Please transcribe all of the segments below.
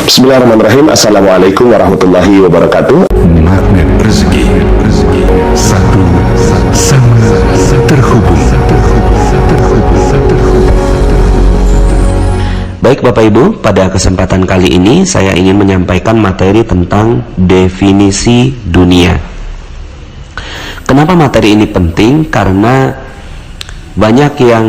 Bismillahirrahmanirrahim. Assalamualaikum warahmatullahi wabarakatuh. Magnet rezeki, satu sama terhubung. Baik Bapak Ibu, pada kesempatan kali ini saya ingin menyampaikan materi tentang definisi dunia. Kenapa materi ini penting? Karena banyak yang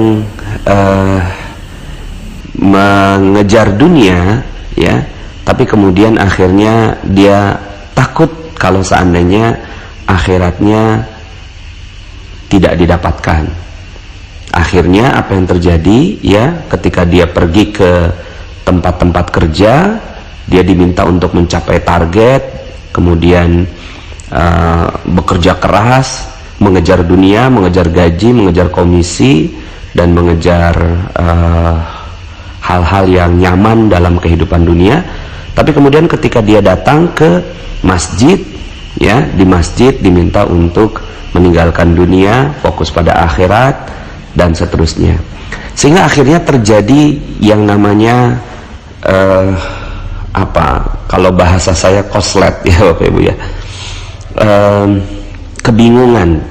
mengejar dunia, ya, tapi kemudian akhirnya dia takut kalau seandainya akhiratnya tidak didapatkan. Akhirnya apa yang terjadi, ya, ketika dia pergi ke tempat-tempat kerja, dia diminta untuk mencapai target, kemudian bekerja keras, mengejar dunia, mengejar gaji, mengejar komisi, dan mengejar hal-hal yang nyaman dalam kehidupan dunia. Tapi kemudian ketika dia datang ke masjid, ya, di masjid diminta untuk meninggalkan dunia, fokus pada akhirat, dan seterusnya. Sehingga akhirnya terjadi yang namanya kalau bahasa saya koslet, ya Bapak Ibu, ya, kebingungan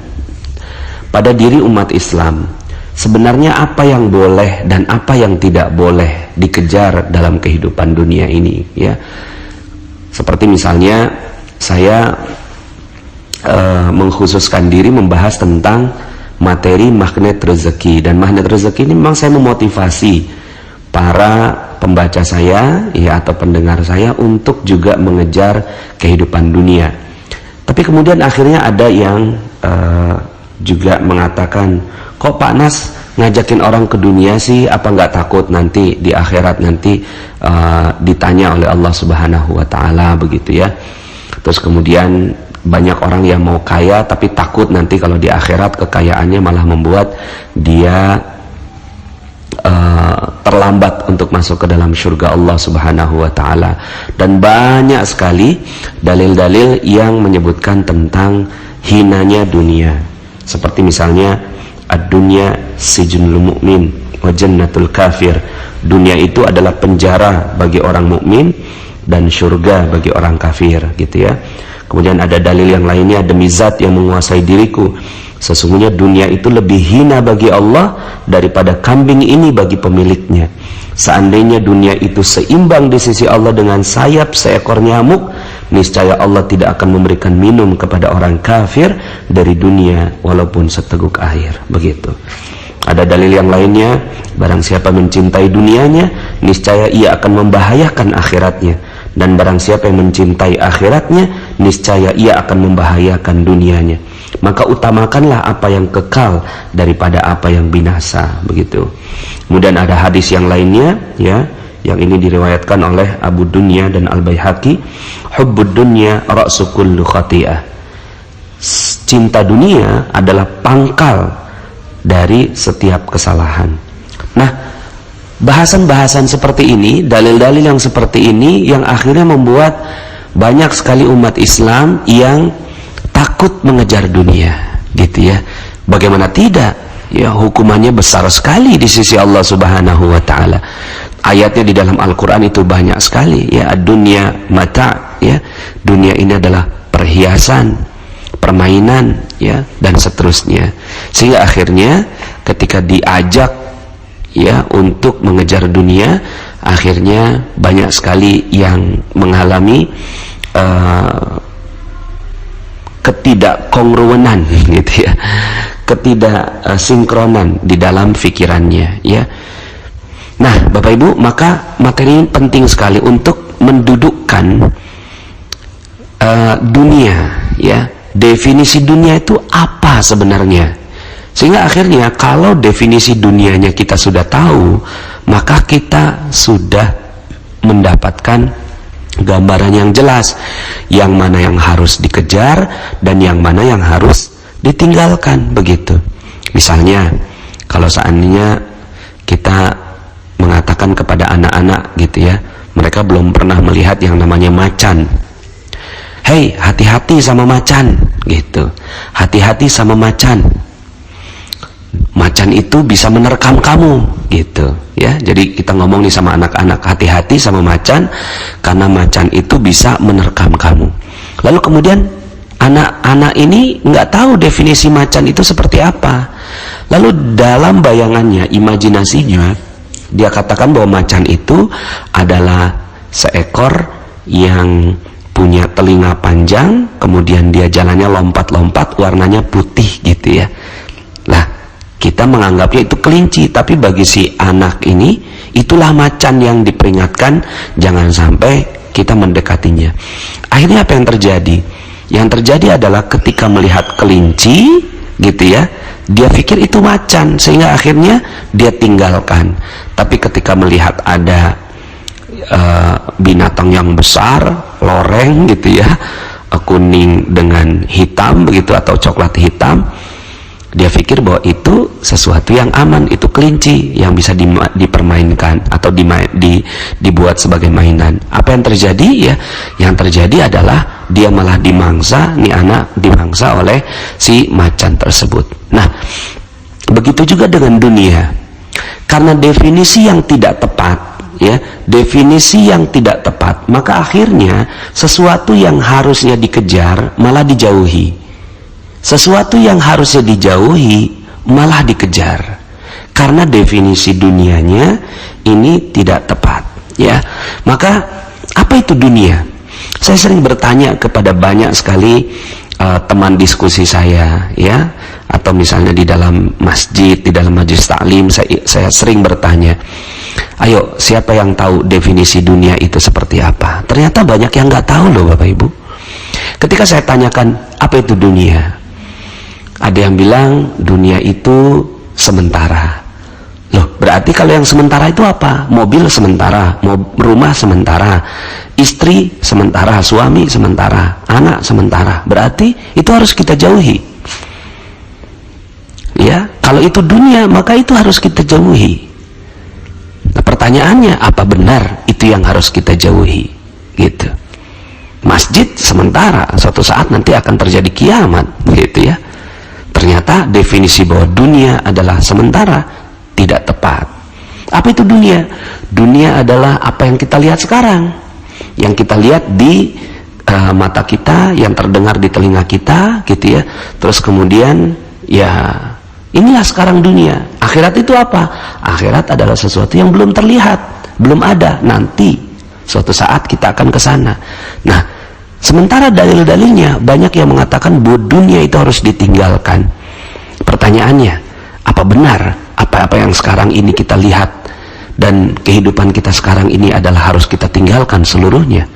pada diri umat Islam. Sebenarnya apa yang boleh dan apa yang tidak boleh dikejar dalam kehidupan dunia ini, ya. Seperti misalnya saya mengkhususkan diri membahas tentang materi magnet rezeki, dan magnet rezeki ini memang saya memotivasi para pembaca saya, ya, atau pendengar saya untuk juga mengejar kehidupan dunia. Tapi kemudian akhirnya ada yang juga mengatakan, kok Pak Nas ngajakin orang ke dunia sih, apa nggak takut nanti di akhirat nanti ditanya oleh Allah Subhanahu wa Ta'ala, begitu, ya. Terus kemudian banyak orang yang mau kaya tapi takut nanti kalau di akhirat kekayaannya malah membuat dia terlambat untuk masuk ke dalam surga Allah Subhanahu wa Ta'ala. Dan banyak sekali dalil-dalil yang menyebutkan tentang hinanya dunia. Seperti misalnya ad-dunya sijnul mu'min wa jannatul kafir. Dunia itu adalah penjara bagi orang mukmin dan surga bagi orang kafir, gitu, ya. Kemudian ada dalil yang lainnya, demi zat yang menguasai diriku, sesungguhnya dunia itu lebih hina bagi Allah daripada kambing ini bagi pemiliknya. Seandainya dunia itu seimbang di sisi Allah dengan sayap seekor nyamuk, niscaya Allah tidak akan memberikan minum kepada orang kafir dari dunia walaupun seteguk air. Begitu. Ada dalil yang lainnya, barang siapa mencintai dunianya, niscaya ia akan membahayakan akhiratnya. Dan barang siapa yang mencintai akhiratnya, niscaya ia akan membahayakan dunianya. Maka utamakanlah apa yang kekal daripada apa yang binasa, begitu. Kemudian ada hadis yang lainnya, ya, yang ini diriwayatkan oleh Abu Dunya dan Al-Baihaqi, hubbud dunya ra'su kullu khati'ah. Cinta dunia adalah pangkal dari setiap kesalahan. Nah, bahasan-bahasan seperti ini, dalil-dalil yang seperti ini yang akhirnya membuat banyak sekali umat Islam yang takut mengejar dunia, gitu, ya. Bagaimana tidak? Ya, hukumannya besar sekali di sisi Allah Subhanahu wa Ta'ala. Ayatnya di dalam Al-Quran itu banyak sekali, ya. Dunia mata, ya. Dunia ini adalah perhiasan, permainan, ya, dan seterusnya. Sehingga akhirnya ketika diajak, ya, untuk mengejar dunia, akhirnya banyak sekali yang mengalami ketidakkongruenan, gitu, ya, ketidaksinkronan di dalam pikirannya, ya. Nah, Bapak Ibu, maka materi ini penting sekali untuk mendudukkan dunia, ya. Definisi dunia itu apa sebenarnya? Sehingga akhirnya kalau definisi dunianya kita sudah tahu, maka kita sudah mendapatkan gambaran yang jelas, yang mana yang harus dikejar dan yang mana yang harus ditinggalkan, begitu. Misalnya kalau seandainya kita mengatakan kepada anak-anak, gitu, ya, mereka belum pernah melihat yang namanya macan. Hei, hati-hati sama macan, gitu. Hati-hati sama macan. macan itu bisa menerkam kamu gitu ya. Jadi kita ngomong nih sama anak-anak, hati-hati sama macan karena macan itu bisa menerkam kamu. Lalu kemudian anak-anak ini nggak tahu definisi macan itu seperti apa. Lalu dalam bayangannya, imajinasinya, dia katakan bahwa macan itu adalah seekor yang punya telinga panjang, kemudian dia jalannya lompat-lompat, warnanya putih gitu ya. Lah, kita menganggapnya itu kelinci, tapi bagi si anak ini, itulah macan yang diperingatkan jangan sampai kita mendekatinya. Akhirnya apa yang terjadi? Yang terjadi adalah ketika melihat kelinci gitu ya, dia pikir itu macan, sehingga akhirnya dia tinggalkan. Tapi ketika melihat ada binatang yang besar, loreng gitu ya, kuning dengan hitam begitu atau coklat hitam, dia pikir bahwa itu sesuatu yang aman, itu kelinci yang bisa dipermainkan atau dibuat sebagai mainan. Apa yang terjadi ya? Yang terjadi adalah dia malah dimangsa, nih anak dimangsa oleh si macan tersebut. Nah, begitu juga dengan dunia. Karena definisi yang tidak tepat, ya, definisi yang tidak tepat, maka akhirnya sesuatu yang harusnya dikejar malah dijauhi. Sesuatu yang harusnya dijauhi malah dikejar. Karena definisi dunianya ini tidak tepat, ya. Maka apa itu dunia? Saya sering bertanya kepada banyak sekali teman diskusi saya, ya, atau misalnya di dalam masjid, di dalam majelis taklim, saya sering bertanya, ayo siapa yang tahu definisi dunia itu seperti apa? Ternyata banyak yang nggak tahu loh Bapak Ibu. Ketika saya tanyakan apa itu dunia, ada yang bilang dunia itu sementara. Loh, berarti kalau yang sementara itu apa? Mobil sementara, rumah sementara, istri sementara, suami sementara, anak sementara. Berarti itu harus kita jauhi. Ya, kalau itu dunia, maka itu harus kita jauhi. Nah, pertanyaannya, apa benar itu yang harus kita jauhi? Gitu. Masjid sementara, suatu saat nanti akan terjadi kiamat, gitu ya. Ternyata definisi bahwa dunia adalah sementara tidak tepat. Apa itu dunia? Dunia adalah apa yang kita lihat sekarang, yang kita lihat di mata kita, yang terdengar di telinga kita, gitu ya. Terus kemudian ya inilah sekarang dunia. Akhirat itu apa? Akhirat adalah sesuatu yang belum terlihat, belum ada. Nanti suatu saat kita akan ke sana. Nah, sementara dalil-dalilnya banyak yang mengatakan bahwa dunia itu harus ditinggalkan. Pertanyaannya, apa benar apa-apa yang sekarang ini kita lihat dan kehidupan kita sekarang ini adalah harus kita tinggalkan seluruhnya?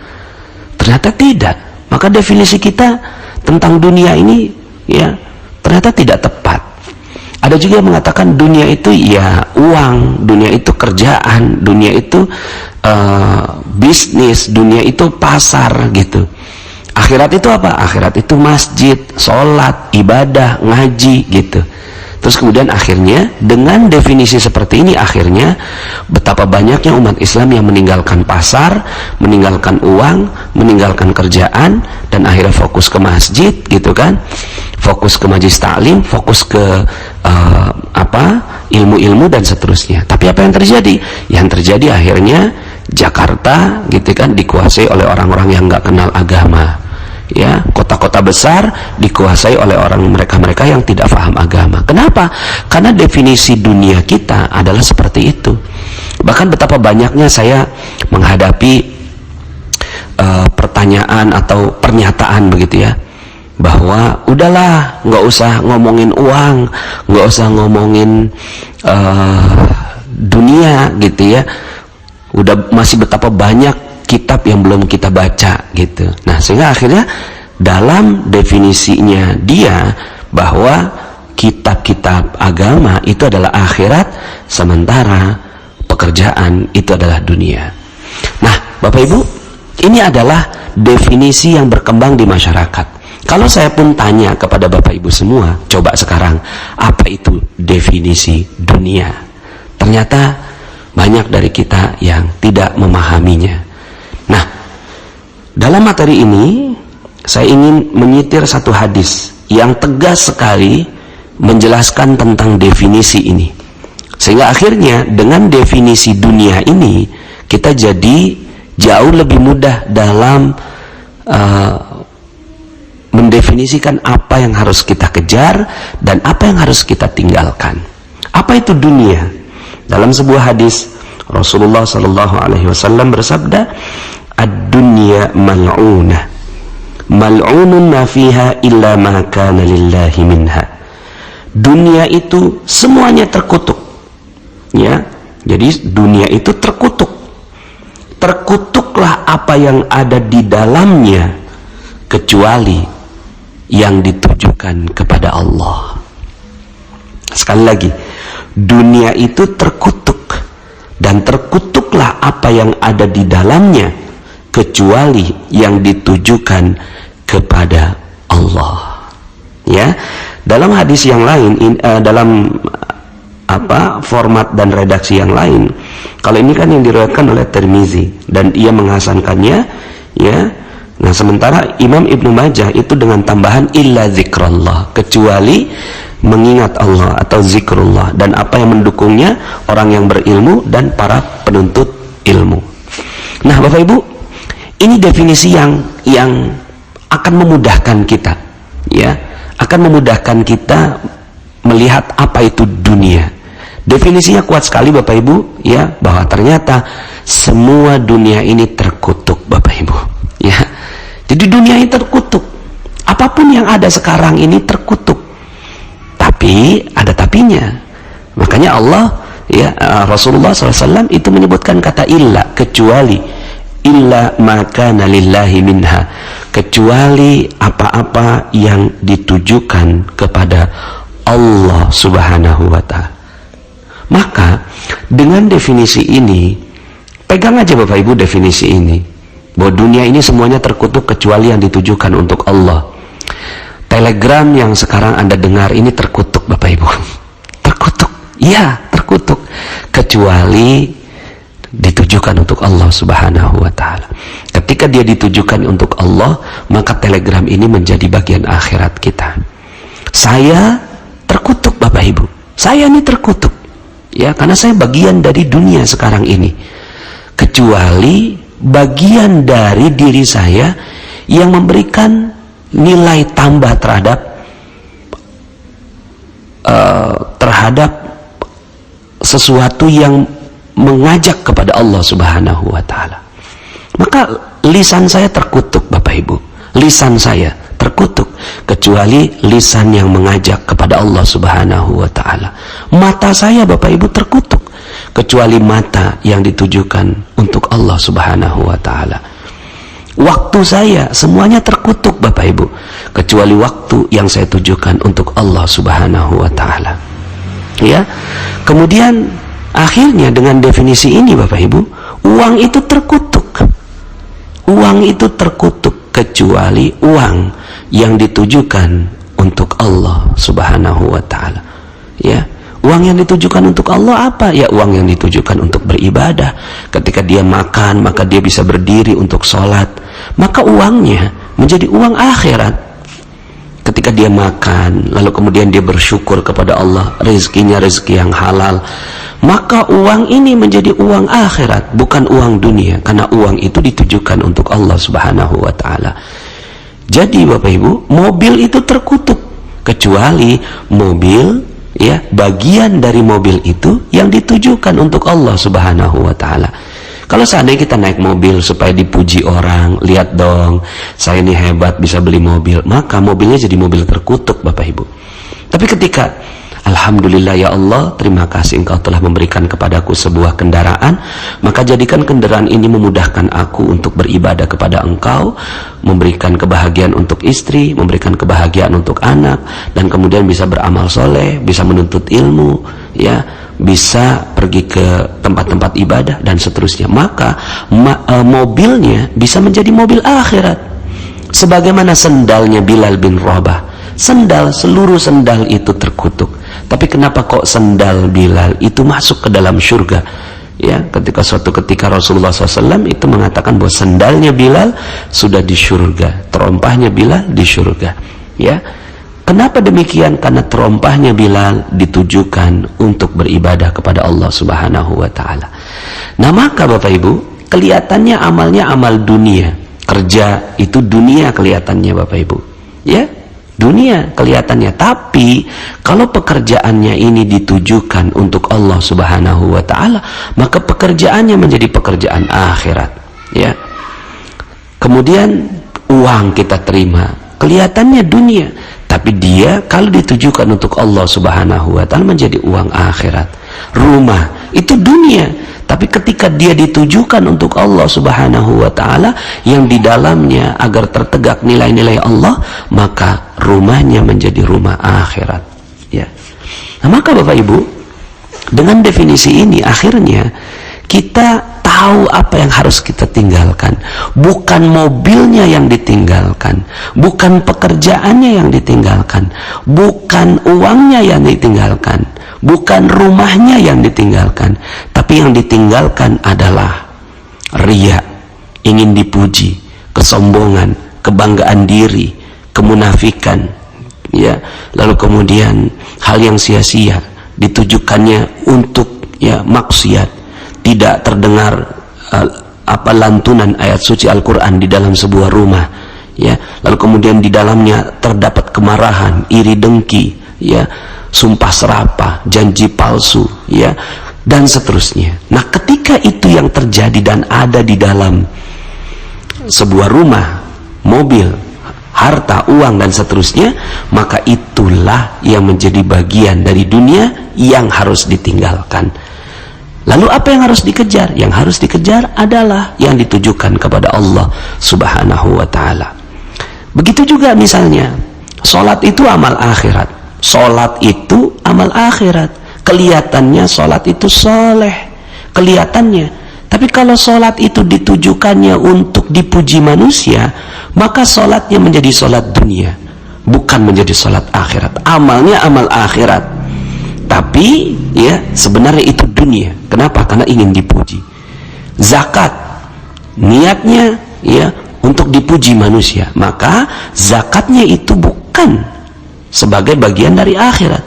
Ternyata tidak. Maka definisi kita tentang dunia ini ya ternyata tidak tepat. Ada juga yang mengatakan dunia itu ya uang, dunia itu kerjaan, dunia itu bisnis, dunia itu pasar gitu. Akhirat itu apa? Akhirat itu masjid, sholat, ibadah, ngaji gitu. Terus kemudian akhirnya dengan definisi seperti ini, akhirnya betapa banyaknya umat Islam yang meninggalkan pasar, meninggalkan uang, meninggalkan kerjaan, dan akhirnya fokus ke masjid gitu kan, fokus ke majelis taklim, fokus ke ilmu-ilmu dan seterusnya. Tapi apa yang terjadi? Yang terjadi akhirnya Jakarta gitu kan dikuasai oleh orang-orang yang nggak kenal agama. Ya, kota-kota besar dikuasai oleh orang mereka yang tidak paham agama. Kenapa? Karena definisi dunia kita adalah seperti itu. Bahkan betapa banyaknya saya menghadapi pertanyaan atau pernyataan begitu ya, bahwa udahlah nggak usah ngomongin uang, nggak usah ngomongin dunia gitu ya. Udah masih betapa banyak kitab yang belum kita baca gitu. Nah, sehingga akhirnya dalam definisinya dia bahwa kitab-kitab agama itu adalah akhirat, sementara pekerjaan itu adalah dunia. Nah, Bapak Ibu, ini adalah definisi yang berkembang di masyarakat. Kalau saya pun tanya kepada Bapak Ibu semua, coba sekarang apa itu definisi dunia? Ternyata banyak dari kita yang tidak memahaminya. Nah, dalam materi ini saya ingin menyitir satu hadis yang tegas sekali menjelaskan tentang definisi ini, sehingga akhirnya dengan definisi dunia ini kita jadi jauh lebih mudah dalam mendefinisikan apa yang harus kita kejar dan apa yang harus kita tinggalkan. Apa itu dunia? Dalam sebuah hadis Rasulullah SAW bersabda, ad-dunya mal'unah, mal'unun ma fiha illa ma kana lillahi minha. Dunia itu semuanya terkutuk, ya. Jadi dunia itu terkutuk. Terkutuklah apa yang ada di dalamnya kecuali yang ditujukan kepada Allah. Sekali lagi, dunia itu terkutuk, dan terkutuklah apa yang ada di dalamnya kecuali yang ditujukan kepada Allah. Ya, dalam hadis yang lain, dalam format dan redaksi yang lain, kalau ini kan yang diriwayatkan oleh Tirmizi dan ia menghasankannya, ya. Nah, sementara Imam Ibnu Majah itu dengan tambahan illa zikrullah, kecuali mengingat Allah atau zikrullah, dan apa yang mendukungnya orang yang berilmu dan para penuntut ilmu. Nah, Bapak Ibu, ini definisi yang akan memudahkan kita, ya, akan memudahkan kita melihat apa itu dunia. Definisinya kuat sekali Bapak Ibu, ya, bahwa ternyata semua dunia ini terkutuk Bapak Ibu, ya. Jadi dunia ini terkutuk. Apapun yang ada sekarang ini terkutuk. Tapi ada tapinya. Makanya Allah, ya, Rasulullah SAW itu menyebutkan kata illa, kecuali, illa makana lillahi minha, kecuali apa-apa yang ditujukan kepada Allah Subhanahu wa Ta'ala. Maka dengan definisi ini, pegang aja Bapak Ibu definisi ini, bahwa dunia ini semuanya terkutuk kecuali yang ditujukan untuk Allah. Telegram yang sekarang Anda dengar ini terkutuk Bapak Ibu. Terkutuk, iya, terkutuk, kecuali ditujukan untuk Allah Subhanahu wa Ta'ala. Ketika dia ditujukan untuk Allah, maka telegram ini menjadi bagian akhirat kita. Saya terkutuk Bapak Ibu, saya ini terkutuk, ya, karena saya bagian dari dunia sekarang ini, kecuali bagian dari diri saya yang memberikan nilai tambah terhadap sesuatu yang mengajak kepada Allah Subhanahu wa Ta'ala. Maka lisan saya terkutuk Bapak Ibu, lisan saya terkutuk, kecuali lisan yang mengajak kepada Allah Subhanahu wa Ta'ala. Mata saya Bapak Ibu terkutuk, kecuali mata yang ditujukan untuk Allah Subhanahu wa Ta'ala. Waktu saya semuanya terkutuk Bapak Ibu, kecuali waktu yang saya tujukan untuk Allah Subhanahu wa Ta'ala. Ya. Kemudian akhirnya dengan definisi ini Bapak Ibu, uang itu terkutuk. Uang itu terkutuk kecuali uang yang ditujukan untuk Allah Subhanahu wa Ta'ala. Ya. Uang yang ditujukan untuk Allah apa? Ya, uang yang ditujukan untuk beribadah. Ketika dia makan, maka dia bisa berdiri untuk sholat. Maka uangnya menjadi uang akhirat. Ketika dia makan, lalu kemudian dia bersyukur kepada Allah, rezekinya rezeki yang halal, maka uang ini menjadi uang akhirat, bukan uang dunia. Karena uang itu ditujukan untuk Allah Subhanahu wa Ta'ala. Jadi Bapak Ibu, mobil itu terkutuk, kecuali mobil, ya, bagian dari mobil itu yang ditujukan untuk Allah Subhanahu wa Ta'ala. Kalau seandainya kita naik mobil supaya dipuji orang, lihat dong, saya ini hebat bisa beli mobil, maka mobilnya jadi mobil terkutuk Bapak Ibu. Tapi ketika alhamdulillah ya Allah, terima kasih Engkau telah memberikan kepadaku sebuah kendaraan, maka jadikan kendaraan ini memudahkan aku untuk beribadah kepada Engkau, memberikan kebahagiaan untuk istri, memberikan kebahagiaan untuk anak, dan kemudian bisa beramal soleh, bisa menuntut ilmu, ya, bisa pergi ke tempat-tempat ibadah dan seterusnya. Maka mobilnya bisa menjadi mobil akhirat. Sebagaimana sendalnya Bilal bin Rabah, seluruh sendal itu terkutuk, tapi kenapa kok sendal Bilal itu masuk ke dalam surga? Ya, suatu ketika Rasulullah SAW itu mengatakan bahwa sendalnya Bilal sudah di surga, terompahnya Bilal di surga. Ya, Kenapa demikian? Karena terompahnya Bilal ditujukan untuk beribadah kepada Allah Subhanahu wa Ta'ala. Nah, maka Bapak Ibu, kelihatannya amalnya amal dunia, kerja itu dunia kelihatannya Bapak Ibu, ya, dunia kelihatannya. Tapi kalau pekerjaannya ini ditujukan untuk Allah Subhanahu wa Ta'ala, maka pekerjaannya menjadi pekerjaan akhirat, ya. Kemudian uang kita terima, kelihatannya dunia, tapi dia kalau ditujukan untuk Allah Subhanahu wa Ta'ala menjadi uang akhirat. Rumah itu dunia, tapi ketika dia ditujukan untuk Allah Subhanahu wa Ta'ala yang di dalamnya agar tertegak nilai-nilai Allah, maka rumahnya menjadi rumah akhirat, ya. Nah, maka Bapak Ibu, dengan definisi ini akhirnya kita tahu apa yang harus kita tinggalkan. Bukan mobilnya yang ditinggalkan, bukan pekerjaannya yang ditinggalkan, bukan uangnya yang ditinggalkan, bukan rumahnya yang ditinggalkan, tapi yang ditinggalkan adalah riya, ingin dipuji, kesombongan, kebanggaan diri, kemunafikan, ya. Lalu kemudian hal yang sia-sia ditujukannya untuk, ya, maksiat. Tidak terdengar lantunan ayat suci Al-Quran di dalam sebuah rumah, ya. Lalu kemudian di dalamnya terdapat kemarahan, iri dengki, ya, sumpah serapah, janji palsu, ya, dan seterusnya. Nah, ketika itu yang terjadi dan ada di dalam sebuah rumah, mobil, harta, uang, dan seterusnya, maka itulah yang menjadi bagian dari dunia yang harus ditinggalkan. Lalu apa yang harus dikejar? Yang harus dikejar adalah yang ditujukan kepada Allah Subhanahu wa Ta'ala. Begitu juga misalnya, sholat itu amal akhirat. Sholat itu amal akhirat. Kelihatannya sholat itu soleh, kelihatannya. Tapi kalau sholat itu ditujukannya untuk dipuji manusia, maka sholatnya menjadi sholat dunia, bukan menjadi sholat akhirat. Amalnya amal akhirat, tapi, ya, sebenarnya itu dunia. Kenapa? Karena ingin dipuji. Zakat niatnya, ya, untuk dipuji manusia, maka zakatnya itu bukan sebagai bagian dari akhirat.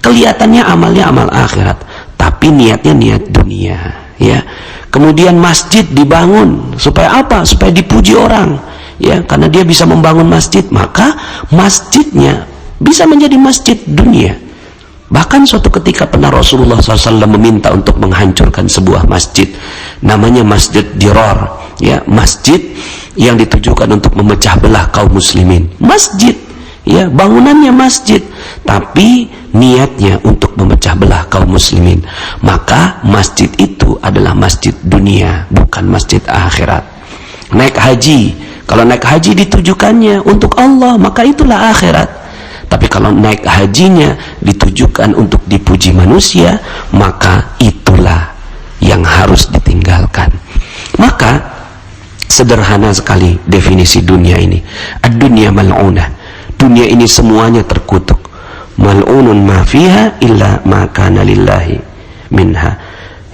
Kelihatannya amalnya amal akhirat, tapi niatnya niat dunia, ya. Kemudian masjid dibangun supaya apa? Supaya dipuji orang, ya, karena dia bisa membangun masjid, maka masjidnya bisa menjadi masjid dunia. Bahkan suatu ketika pernah Rasulullah SAW meminta untuk menghancurkan sebuah masjid, namanya Masjid Dirar, ya, masjid yang ditujukan untuk memecah belah kaum muslimin. Masjid, ya, bangunannya masjid, tapi niatnya untuk memecah belah kaum muslimin. Maka masjid itu adalah masjid dunia, bukan masjid akhirat. Naik haji, kalau naik haji ditujukannya untuk Allah, maka itulah akhirat. Tapi kalau naik hajinya ditujukan untuk dipuji manusia, maka itulah yang harus ditinggalkan. Maka sederhana sekali definisi dunia ini. Ad-dunya mal'unah. Dunia ini semuanya terkutuk. Mal'unun ma fiha illa ma kana lillahi minha.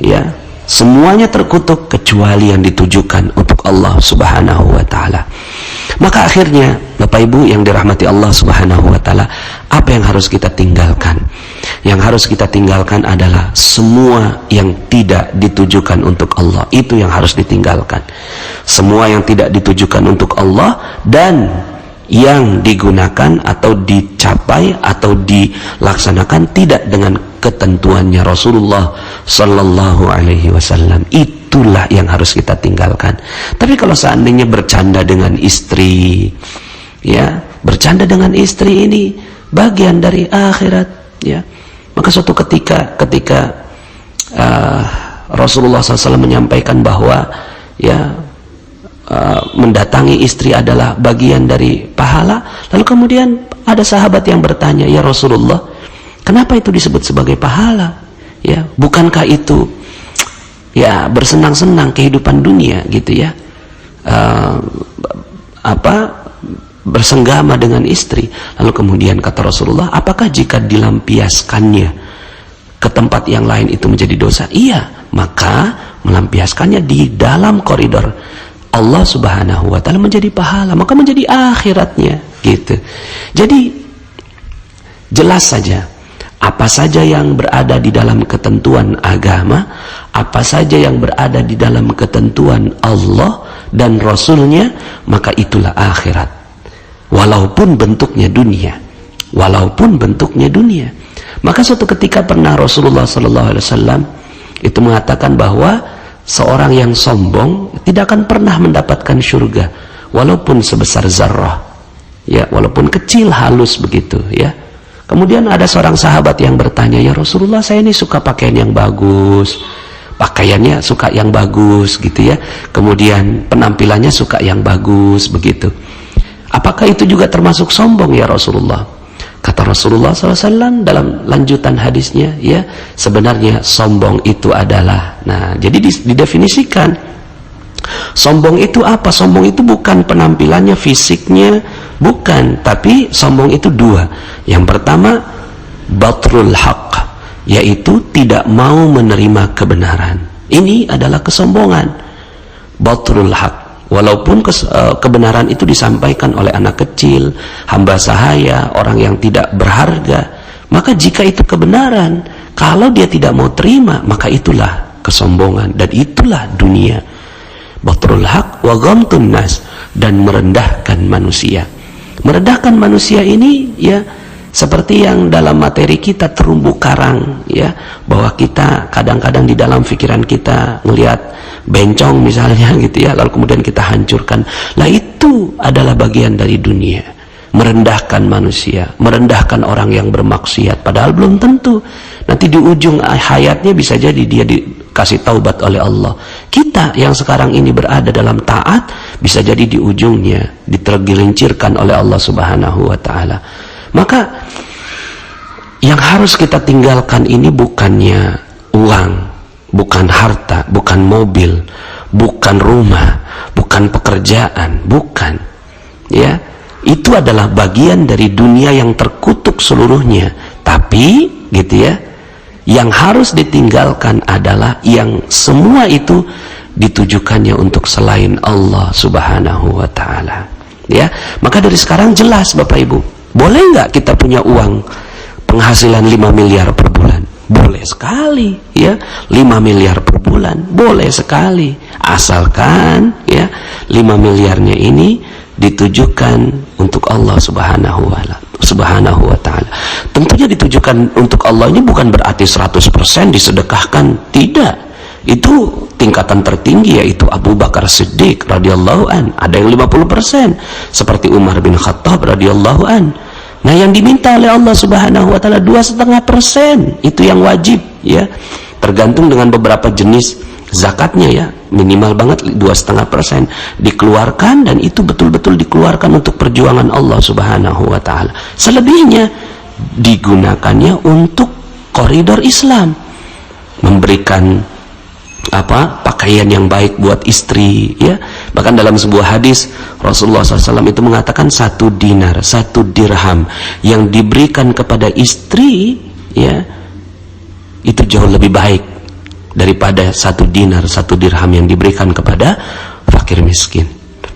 Ya, semuanya terkutuk kecuali yang ditujukan untuk Allah Subhanahu wa Ta'ala. Maka akhirnya Bapak Ibu yang dirahmati Allah Subhanahu wa Ta'ala, apa yang harus kita tinggalkan? Yang harus kita tinggalkan adalah semua yang tidak ditujukan untuk Allah. Itu yang harus ditinggalkan. Semua yang tidak ditujukan untuk Allah dan yang digunakan atau dicapai atau dilaksanakan tidak dengan ketentuannya Rasulullah Sallallahu Alaihi Wasallam, itulah yang harus kita tinggalkan. Tapi kalau seandainya bercanda dengan istri, ya, bercanda dengan istri ini bagian dari akhirat, ya, maka suatu ketika Rasulullah SAW menyampaikan bahwa, ya, mendatangi istri adalah bagian dari pahala. Lalu kemudian ada sahabat yang bertanya, ya Rasulullah, kenapa itu disebut sebagai pahala? Ya, bukankah itu, ya, bersenang-senang kehidupan dunia, gitu, ya, bersenggama dengan istri. Lalu kemudian kata Rasulullah, apakah jika dilampiaskannya ke tempat yang lain itu menjadi dosa? Iya, maka melampiaskannya di dalam koridor Allah Subhanahu wa Ta'ala menjadi pahala, maka menjadi akhiratnya, gitu. Jadi jelas saja apa saja yang berada di dalam ketentuan agama, apa saja yang berada di dalam ketentuan Allah dan Rasulnya, maka itulah akhirat, walaupun bentuknya dunia. Maka suatu ketika pernah Rasulullah SAW itu mengatakan bahwa seorang yang sombong tidak akan pernah mendapatkan surga, walaupun sebesar zarrah, ya, walaupun kecil halus begitu, ya. Kemudian ada seorang sahabat yang bertanya, ya Rasulullah, saya ini suka pakaian yang bagus, pakaiannya suka yang bagus gitu ya, kemudian penampilannya suka yang bagus begitu, apakah itu juga termasuk sombong ya Rasulullah? Kata Rasulullah SAW dalam lanjutan hadisnya, ya, sebenarnya sombong itu adalah, nah, jadi didefinisikan sombong itu apa? Sombong itu bukan penampilannya, fisiknya, bukan, tapi sombong itu dua. Yang pertama, batrul haq, yaitu tidak mau menerima kebenaran. Ini adalah kesombongan, batrul haq. Walaupun kebenaran itu disampaikan oleh anak kecil, hamba sahaya, orang yang tidak berharga, maka jika itu kebenaran, kalau dia tidak mau terima, maka itulah kesombongan, dan itulah dunia. Batrul haq wa ghamtun nas, dan merendahkan manusia. Merendahkan manusia ini, ya, seperti yang dalam materi kita terumbu karang, ya, bahwa kita kadang-kadang di dalam pikiran kita melihat bencong misalnya gitu ya, lalu kemudian kita hancurkan. Lah itu adalah bagian dari dunia, merendahkan manusia, merendahkan orang yang bermaksiat, padahal belum tentu nanti di ujung hayatnya bisa jadi dia dikasih taubat oleh Allah. Kita yang sekarang ini berada dalam taat, bisa jadi di ujungnya ditergelincirkan oleh Allah Subhanahu wa Ta'ala. Maka yang harus kita tinggalkan ini bukannya uang, bukan harta, bukan mobil, bukan rumah, bukan pekerjaan, bukan, ya. Itu adalah bagian dari dunia yang terkutuk seluruhnya. Tapi gitu ya, yang harus ditinggalkan adalah yang semua itu ditujukannya untuk selain Allah Subhanahu wa Ta'ala, ya. Maka dari sekarang jelas Bapak Ibu, boleh nggak kita punya uang penghasilan 5 miliar per bulan? Boleh sekali, ya. 5 miliar per bulan boleh sekali, asalkan ya 5 miliarnya ini ditujukan untuk Allah Subhanahu wa Ta'ala. Tentunya ditujukan untuk Allah ini bukan berarti 100% disedekahkan, tidak. Itu tingkatan tertinggi, yaitu Abu Bakar Siddiq radhiyallahu an. Ada yang 50%, seperti Umar bin Khattab radhiyallahu an. Nah, yang diminta oleh Allah Subhanahu wa Ta'ala 2,5%, itu yang wajib, ya. Tergantung dengan beberapa jenis zakatnya, ya. Minimal banget 2,5% dikeluarkan, dan itu betul-betul dikeluarkan untuk perjuangan Allah Subhanahu wa Ta'ala. Selebihnya digunakannya untuk koridor Islam, memberikan pakaian yang baik buat istri, ya. Bahkan dalam sebuah hadis Rasulullah SAW itu mengatakan 1 dinar, 1 dirham yang diberikan kepada istri, ya, itu jauh lebih baik daripada 1 dinar, 1 dirham yang diberikan kepada fakir miskin.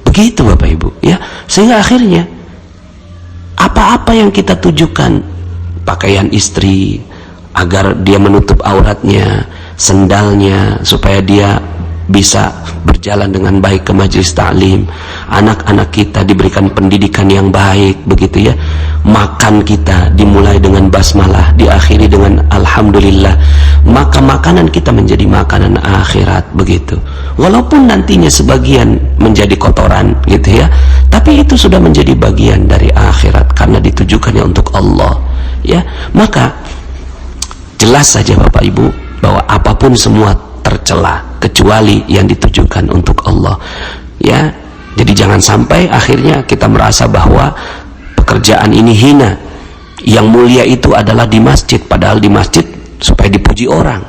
Begitu Bapak Ibu, ya. Sehingga akhirnya apa-apa yang kita tujukan, pakaian istri agar dia menutup auratnya, sendalnya supaya dia bisa berjalan dengan baik ke majelis taklim, anak-anak kita diberikan pendidikan yang baik, begitu ya. Makan kita dimulai dengan basmalah, diakhiri dengan alhamdulillah. Maka makanan kita menjadi makanan akhirat, begitu. Walaupun nantinya sebagian menjadi kotoran, gitu ya, tapi itu sudah menjadi bagian dari akhirat karena ditujukannya untuk Allah, ya. Maka jelas saja Bapak Ibu bahwa apapun semua tercela kecuali yang ditujukan untuk Allah, ya. Jadi jangan sampai akhirnya kita merasa bahwa pekerjaan ini hina, yang mulia itu adalah di masjid, padahal di masjid supaya dipuji orang,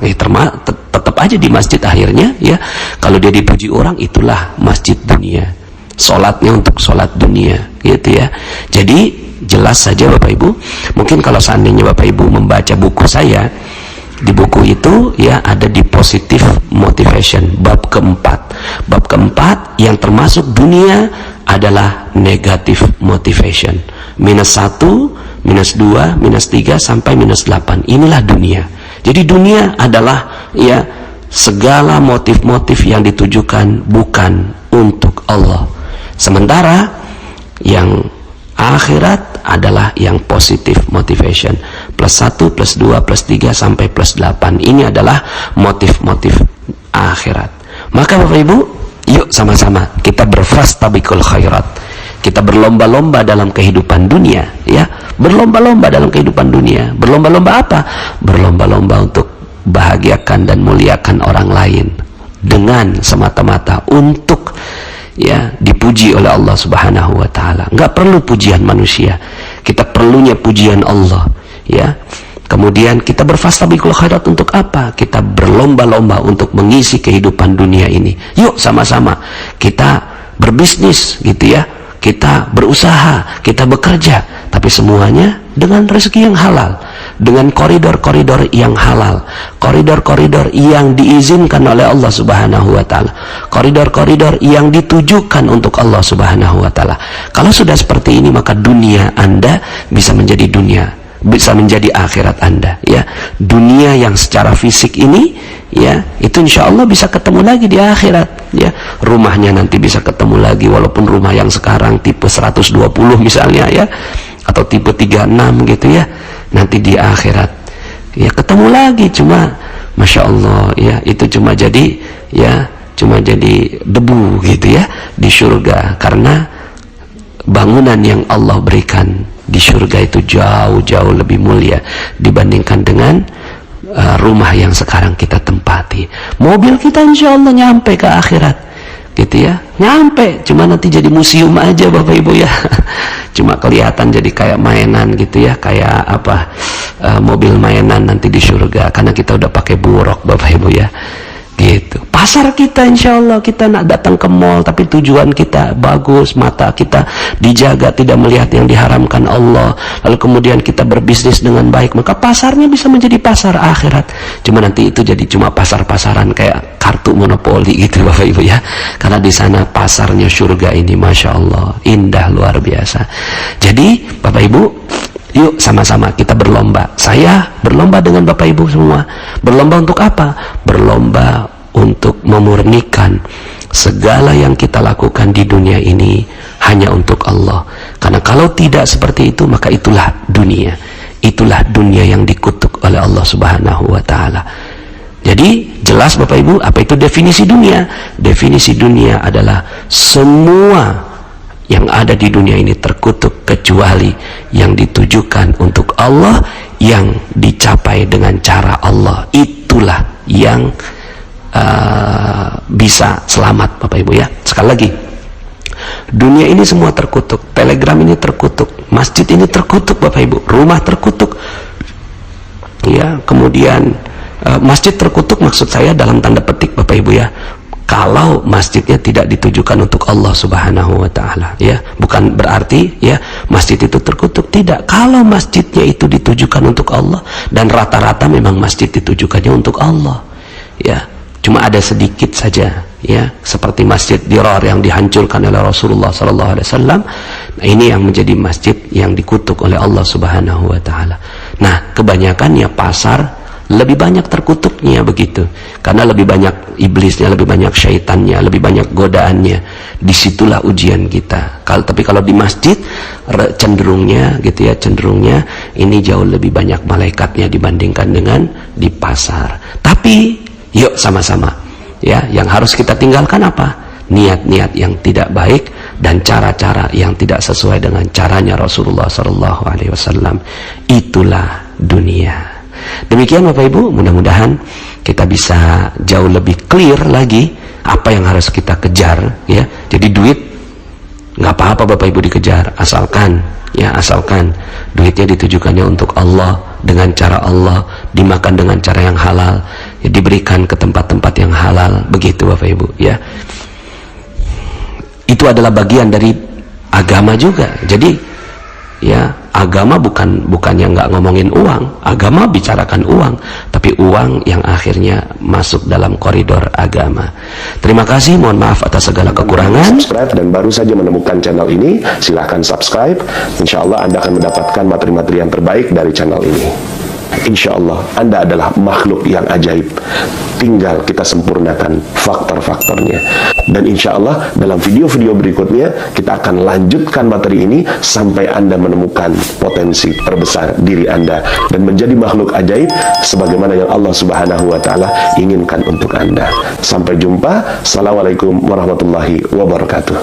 tetap aja di masjid akhirnya, ya. Kalau dia dipuji orang, itulah masjid dunia, sholatnya untuk sholat dunia, gitu ya. Jadi jelas saja Bapak Ibu, mungkin kalau seandainya Bapak Ibu membaca buku saya, di buku itu, ya, ada di positive motivation, bab keempat. Bab keempat yang termasuk dunia adalah negative motivation. -1 minus 2, minus 3 sampai minus 8. Inilah dunia. Jadi dunia adalah ya segala motif-motif yang ditujukan bukan untuk Allah. Sementara yang akhirat adalah yang positif motivation, plus 1, plus 2, plus 3 sampai plus 8. Ini adalah motif-motif akhirat. Maka Bapak Ibu, yuk sama-sama kita berfastabiqul khairat. Kita berlomba-lomba dalam kehidupan dunia, ya. Berlomba-lomba dalam kehidupan dunia. Berlomba-lomba apa? Berlomba-lomba untuk bahagiakan dan muliakan orang lain dengan semata-mata untuk ya dipuji oleh Allah Subhanahu wa taala. Enggak perlu pujian manusia. Kita perlunya pujian Allah, ya. Kemudian kita berfastabiqul khairat untuk apa? Kita berlomba-lomba untuk mengisi kehidupan dunia ini. Yuk sama-sama kita berbisnis gitu ya. Kita berusaha, kita bekerja, tapi semuanya dengan rezeki yang halal, dengan koridor-koridor yang halal, koridor-koridor yang diizinkan oleh Allah Subhanahu wa taala, koridor-koridor yang ditujukan untuk Allah Subhanahu wa taala. Kalau sudah seperti ini, maka dunia Anda bisa menjadi dunia, bisa menjadi akhirat Anda, ya. Dunia yang secara fisik ini, ya, itu insya Allah bisa ketemu lagi di akhirat, ya. Rumahnya nanti bisa ketemu lagi, walaupun rumah yang sekarang tipe 120 misalnya, ya, atau tipe 36 gitu, ya. Nanti di akhirat, ya, ketemu lagi, cuma Masya Allah, ya, itu cuma jadi, ya, cuma jadi debu gitu, ya, di surga, karena bangunan yang Allah berikan di surga itu jauh-jauh lebih mulia dibandingkan dengan rumah yang sekarang kita tempati. Mobil kita insya Allah nyampe ke akhirat gitu, ya, nyampe, cuma nanti jadi museum aja Bapak Ibu, ya. Cuma kelihatan jadi kayak mainan gitu, ya, kayak apa, mobil mainan nanti di surga, karena kita udah pakai buruk Bapak Ibu, ya, gitu. Pasar kita insya Allah, kita nak datang ke mall tapi tujuan kita bagus, mata kita dijaga tidak melihat yang diharamkan Allah, lalu kemudian kita berbisnis dengan baik, maka pasarnya bisa menjadi pasar akhirat. Cuma nanti itu jadi cuma pasar-pasaran kayak kartu monopoli gitu Bapak Ibu, ya, karena di sana pasarnya surga ini Masya Allah indah luar biasa. Jadi Bapak Ibu, yuk sama-sama kita berlomba. Saya berlomba dengan Bapak Ibu semua. Berlomba untuk apa? Berlomba untuk memurnikan segala yang kita lakukan di dunia ini hanya untuk Allah. Karena kalau tidak seperti itu, maka itulah dunia. Itulah dunia yang dikutuk oleh Allah Subhanahu wa taala. Jadi jelas Bapak Ibu, apa itu definisi dunia? Definisi dunia adalah semua yang ada di dunia ini terkutuk kecuali yang ditujukan untuk Allah, yang dicapai dengan cara Allah. Itulah yang bisa selamat Bapak Ibu, ya. Sekali lagi, dunia ini semua terkutuk, telegram ini terkutuk, masjid ini terkutuk Bapak Ibu, rumah terkutuk, ya. Kemudian masjid terkutuk maksud saya dalam tanda petik Bapak Ibu, ya, kalau masjidnya tidak ditujukan untuk Allah Subhanahu wa taala, ya. Bukan berarti, ya, masjid itu terkutuk, tidak. Kalau masjidnya itu ditujukan untuk Allah, dan rata-rata memang masjid ditujukannya untuk Allah, ya. Cuma ada sedikit saja, ya, seperti masjid Dirar yang dihancurkan oleh Rasulullah sallallahu alaihi wasallam. Nah, ini yang menjadi masjid yang dikutuk oleh Allah Subhanahu wa taala. Nah, kebanyakannya pasar lebih banyak terkutuknya begitu, karena lebih banyak iblisnya, lebih banyak syaitannya, lebih banyak godaannya. Disitulah ujian kita. Tapi kalau di masjid cenderungnya gitu, ya, cenderungnya ini jauh lebih banyak malaikatnya dibandingkan dengan di pasar. Tapi yuk sama-sama, ya, yang harus kita tinggalkan apa? Niat-niat yang tidak baik dan cara-cara yang tidak sesuai dengan caranya Rasulullah sallallahu alaihi wasallam. Itulah dunia. Demikian Bapak Ibu, mudah-mudahan kita bisa jauh lebih clear lagi apa yang harus kita kejar, ya. Jadi duit nggak apa-apa Bapak Ibu dikejar, asalkan, ya, asalkan duitnya ditujukannya untuk Allah, dengan cara Allah, dimakan dengan cara yang halal, ya, diberikan ke tempat-tempat yang halal, begitu Bapak Ibu, ya. Itu adalah bagian dari agama juga. Jadi Ya, agama bukannya nggak ngomongin uang, agama bicarakan uang, tapi uang yang akhirnya masuk dalam koridor agama. Terima kasih, mohon maaf atas segala kekurangan. Subscribe dan baru saja menemukan channel ini, silahkan subscribe. Insya Allah Anda akan mendapatkan materi-materi yang terbaik dari channel ini. Insya Allah Anda adalah makhluk yang ajaib, tinggal kita sempurnakan faktor-faktornya. Dan insya Allah dalam video-video berikutnya kita akan lanjutkan materi ini sampai Anda menemukan potensi terbesar diri Anda dan menjadi makhluk ajaib sebagaimana yang Allah Subhanahu wa Ta'ala inginkan untuk Anda. Sampai jumpa. Assalamualaikum warahmatullahi wabarakatuh.